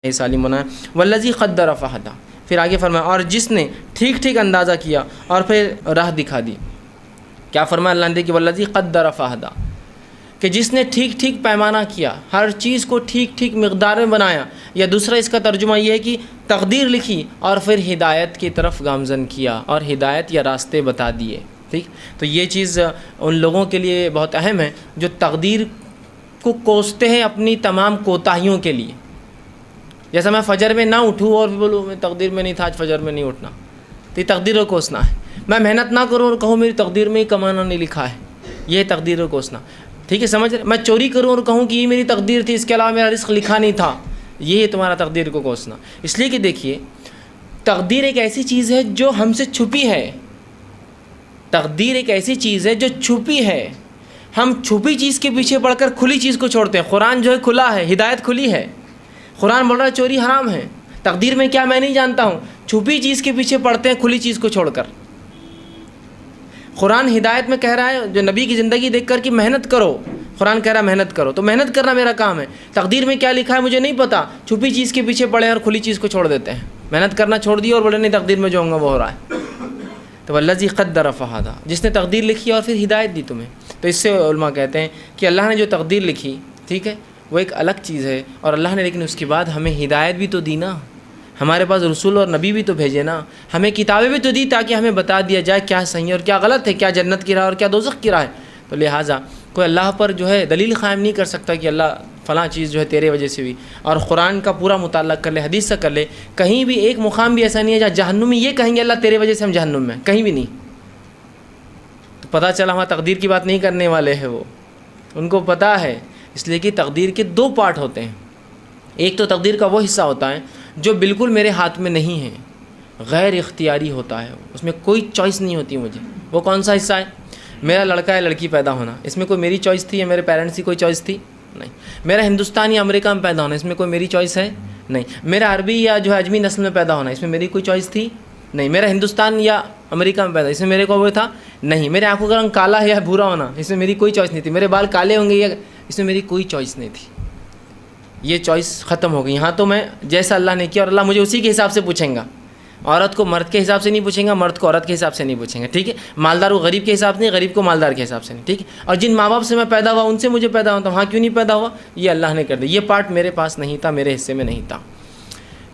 سالم بنایا، والذی قدر فہدی، پھر آگے فرمایا اور جس نے ٹھیک ٹھیک اندازہ کیا اور پھر راہ دکھا دی. کیا فرمایا اللہ نے کہ والذی قدر فہدی، کہ جس نے ٹھیک ٹھیک پیمانہ کیا، ہر چیز کو ٹھیک ٹھیک مقدار میں بنایا، یا دوسرا اس کا ترجمہ یہ ہے کہ تقدیر لکھی اور پھر ہدایت کی طرف گامزن کیا اور ہدایت یا راستے بتا دیے. ٹھیک، تو یہ چیز ان لوگوں کے لیے بہت اہم ہے جو تقدیر کو کوستے ہیں اپنی تمام کوتاہیوں کے لیے. جیسا میں فجر میں نہ اٹھوں اور بولوں میں تقدیر میں نہیں تھا، آج فجر میں نہیں اٹھنا، تو یہ تقدیر کو کوسنا ہے. میں محنت نہ کروں اور کہوں میری تقدیر میں ہی کمانا نہیں لکھا ہے، یہ تقدیر کو کوسنا. ٹھیک ہے، سمجھ رہے؟ میں چوری کروں اور کہوں کہ یہ میری تقدیر تھی، اس کے علاوہ میرا رزق لکھا نہیں تھا، یہ تمہارا تقدیر کو کوسنا. اس لیے کہ دیکھیے تقدیر ایک ایسی چیز ہے جو ہم سے چھپی ہے. تقدیر ایک ایسی چیز ہے جو چھپی ہے. ہم چھپی چیز کے پیچھے پڑھ کر کھلی چیز کو چھوڑتے ہیں. قرآن جو ہے کھلا ہے، ہدایت کھلی ہے. قرآن بول رہا ہے چوری حرام ہے. تقدیر میں کیا میں نہیں جانتا ہوں، چھپی چیز کے پیچھے پڑھتے ہیں کھلی چیز کو چھوڑ کر. قرآن ہدایت میں کہہ رہا ہے جو نبی کی زندگی دیکھ کر کہ محنت کرو، قرآن کہہ رہا ہے محنت کرو، تو محنت کرنا میرا کام ہے. تقدیر میں کیا لکھا ہے مجھے نہیں پتا، چھپی چیز کے پیچھے پڑے اور کھلی چیز کو چھوڑ دیتے ہیں. محنت کرنا چھوڑ دی اور بولے نہیں تقدیر میں جو ہوں گا وہ ہو رہا ہے. تو والذی قدر فہدی، جس نے تقدیر لکھی اور پھر ہدایت دی تمہیں. تو اس سے علماء کہتے ہیں کہ اللہ نے جو تقدیر لکھی، ٹھیک ہے، وہ ایک الگ چیز ہے، اور اللہ نے لیکن اس کے بعد ہمیں ہدایت بھی تو دی نا. ہمارے پاس رسول اور نبی بھی تو بھیجے نا، ہمیں کتابیں بھی تو دی تاکہ ہمیں بتا دیا جائے کیا صحیح ہے اور کیا غلط ہے، کیا جنت کی راہ اور کیا دوزخ کی راہ ہے. تو لہٰذا کوئی اللہ پر جو ہے دلیل قائم نہیں کر سکتا کہ اللہ فلاں چیز جو ہے تیرے وجہ سے ہوئی. اور قرآن کا پورا مطالعہ کر لے، حدیث سے کر لے، کہیں بھی ایک مقام بھی ایسا نہیں ہے جہاں جہنمی یہ کہیں گے اللہ تیرے وجہ سے ہم جہنم میں، کہیں بھی نہیں. تو پتہ چلا ہمارا تقدیر کی بات نہیں کرنے والے ہیں وہ، ان کو پتہ ہے. اس لیے کہ تقدیر کے دو پارٹ ہوتے ہیں. ایک تو تقدیر کا وہ حصہ ہوتا ہے جو بالکل میرے ہاتھ میں نہیں ہے، غیر اختیاری ہوتا ہے، اس میں کوئی چوائس نہیں ہوتی مجھے. وہ کون سا حصہ ہے؟ میرا لڑکا یا لڑکی پیدا ہونا، اس میں کوئی میری چوائس تھی یا میرے پیرنٹس کی کوئی چوائس تھی؟ نہیں. میرا ہندوستان یا امریکہ میں پیدا ہونا، اس میں کوئی میری چوائس ہے؟ نہیں. میرا عربی یا جو ہے اجمی نسل میں پیدا ہونا، اس میں میری کوئی چوائس تھی؟ نہیں. میرا ہندوستان یا امریکہ میں پیدا، اس میں میرے کو وہ تھا؟ نہیں. میرے آنکھوں کا رنگ کالا ہے یا بھورا ہونا، اس میں میری کوئی چوائس نہیں تھی. میرے بال کالے ہوں گے یا، اس میں میری کوئی چوائس نہیں تھی. یہ چوائس ختم ہو گئی. یہاں تو میں جیسا اللہ نے کیا اور اللہ مجھے اسی کے حساب سے پوچھیں گا. عورت کو مرد کے حساب سے نہیں پوچھیں گا، مرد کو عورت کے حساب سے نہیں پوچھیں گا. ٹھیک ہے، مالدار کو غریب کے حساب سے نہیں، غریب کو مالدار کے حساب سے نہیں. ٹھیک ہے، اور جن ماں باپ سے میں پیدا ہوا ان سے مجھے پیدا ہوتا ہوں، ہاں کیوں نہیں پیدا ہوا، یہ اللہ نے کر دیا. یہ پارٹ میرے پاس نہیں تھا، میرے حصے میں نہیں تھا.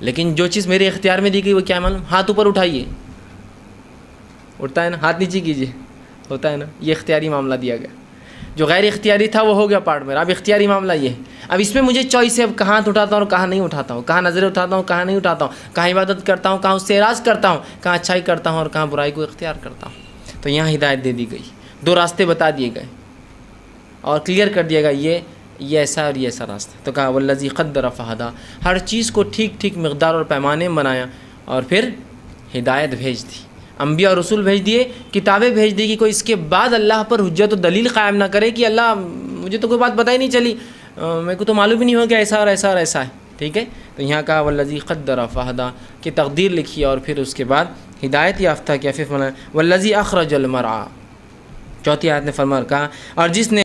لیکن جو چیز میرے اختیار میں دی گئی وہ کیا معلوم؟ ہاتھ اوپر اٹھائیے، اٹھتا ہے نا، ہاتھ نیچے کیجیے، ہوتا ہے نا. یہ اختیاری معاملہ دیا گیا. جو غیر اختیاری تھا وہ ہو گیا پارٹ میرا. اب اختیاری معاملہ یہ ہے، اب اس میں مجھے چوائس ہے اب کہاں ہاتھ اٹھاتا ہوں اور کہاں نہیں اٹھاتا ہوں، کہاں نظریں اٹھاتا ہوں کہاں نہیں اٹھاتا ہوں، کہاں عبادت کرتا ہوں کہاں اس سے اعراض کرتا ہوں، کہاں اچھائی کرتا ہوں اور کہاں برائی کو اختیار کرتا ہوں. تو یہاں ہدایت دے دی گئی، دو راستے بتا دیے گئے اور کلیئر کر دیا گیا یہ ایسا اور یہ ایسا راستہ. تو کہا والذی قدر فہدی، ہر چیز کو ٹھیک ٹھیک مقدار اور پیمانے میں بنایا اور پھر ہدایت بھیج دی. انبیاء اور رسول بھیج دیے، کتابیں بھیج دی کہ کوئی اس کے بعد اللہ پر حجت و دلیل قائم نہ کرے کہ اللہ مجھے تو کوئی بات پتہ ہی نہیں چلی، میرے کو تو معلوم ہی نہیں ہوا کہ ایسا اور ایسا اور ایسا ہے. ٹھیک ہے، تو یہاں کہا والذی قدر فہدی کہ تقدیر لکھی اور پھر اس کے بعد ہدایت یافتہ کیا. پھر فرمایا والذی اخرج المرعى، چوتھی آیت نے فرمایا کہا اور جس نے